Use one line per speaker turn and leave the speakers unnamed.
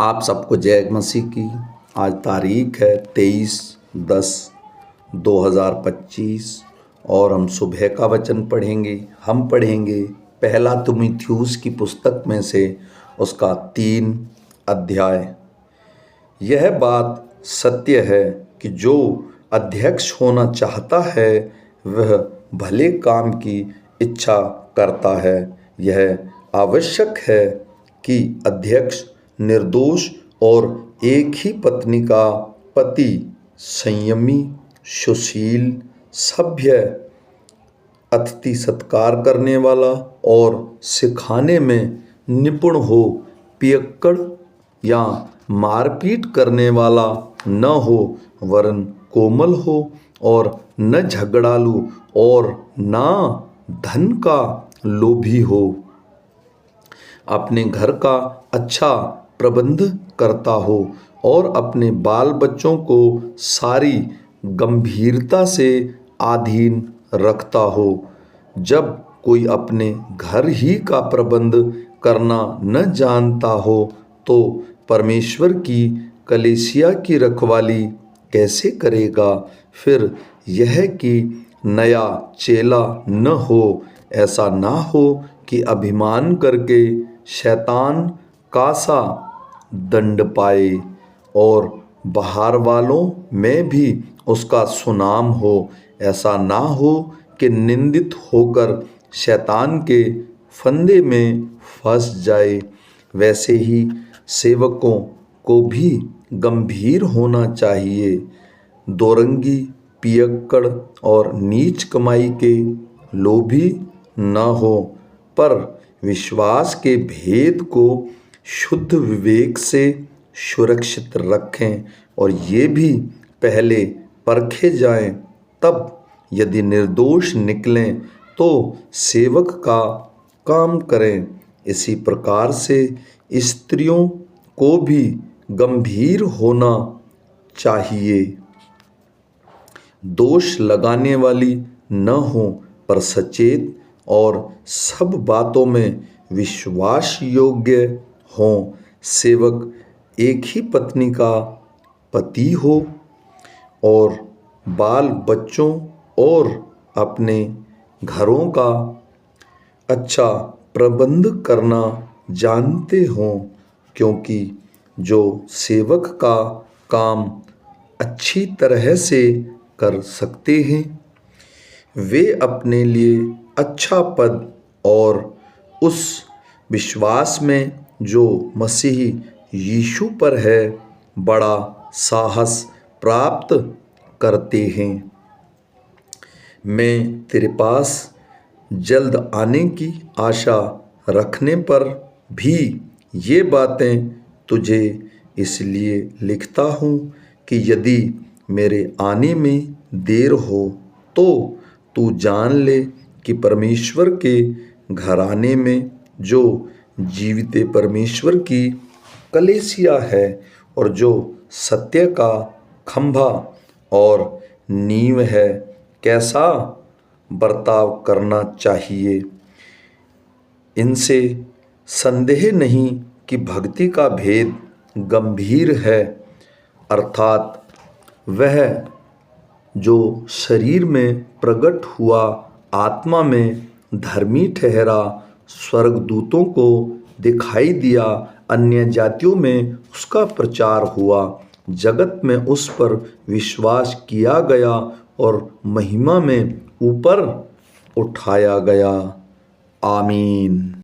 आप सबको जय मसीह की। आज तारीख है 23/10/2025 और हम सुबह का वचन पढ़ेंगे। हम पढ़ेंगे पहला तीमुथियुस की पुस्तक में से उसका 3 अध्याय। यह बात सत्य है कि जो अध्यक्ष होना चाहता है वह भले काम की इच्छा करता है। यह आवश्यक है कि अध्यक्ष निर्दोष और एक ही पत्नी का पति, संयमी, सुशील, सभ्य, अतिथि सत्कार करने वाला और सिखाने में निपुण हो, पियक्कड़ या मारपीट करने वाला न हो, वरन कोमल हो और न झगड़ालू और न धन का लोभी हो, अपने घर का अच्छा प्रबंध करता हो और अपने बाल बच्चों को सारी गंभीरता से अधीन रखता हो। जब कोई अपने घर ही का प्रबंध करना न जानता हो तो परमेश्वर की कलीसिया की रखवाली कैसे करेगा? फिर यह कि नया चेला न हो, ऐसा ना हो कि अभिमान करके शैतान का सा दंड पाए और बाहर वालों में भी उसका सुनाम हो। ऐसा ना हो कि निंदित होकर शैतान के फंदे में फंस जाए। वैसे ही सेवकों को भी गंभीर होना चाहिए, दोरंगी, पियक्कड़ और नीच कमाई के लोभी न हो, पर विश्वास के भेद को शुद्ध विवेक से सुरक्षित रखें और ये भी पहले परखे जाएं, तब यदि निर्दोष निकलें तो सेवक का काम करें। इसी प्रकार से स्त्रियों को भी गंभीर होना चाहिए, दोष लगाने वाली न हो, पर सचेत और सब बातों में विश्वास योग्य हों। सेवक एक ही पत्नी का पति हो और बाल बच्चों और अपने घरों का अच्छा प्रबंध करना जानते हों, क्योंकि जो सेवक का काम अच्छी तरह से कर सकते हैं वे अपने लिए अच्छा पद और उस विश्वास में जो मसीह यीशु पर है बड़ा साहस प्राप्त करते हैं। मैं तेरे पास जल्द आने की आशा रखने पर भी ये बातें तुझे इसलिए लिखता हूँ कि यदि मेरे आने में देर हो तो तू जान ले कि परमेश्वर के घराने में जो जीवित परमेश्वर की कलीसिया है और जो सत्य का खंभा और नींव है, कैसा बर्ताव करना चाहिए। इनसे संदेह नहीं कि भक्ति का भेद गंभीर है, अर्थात वह जो शरीर में प्रकट हुआ आत्मा में धर्मी ठहरा, स्वर्गदूतों को दिखाई दिया, अन्य जातियों में उसका प्रचार हुआ, जगत में उस पर विश्वास किया गया और महिमा में ऊपर उठाया गया। आमीन।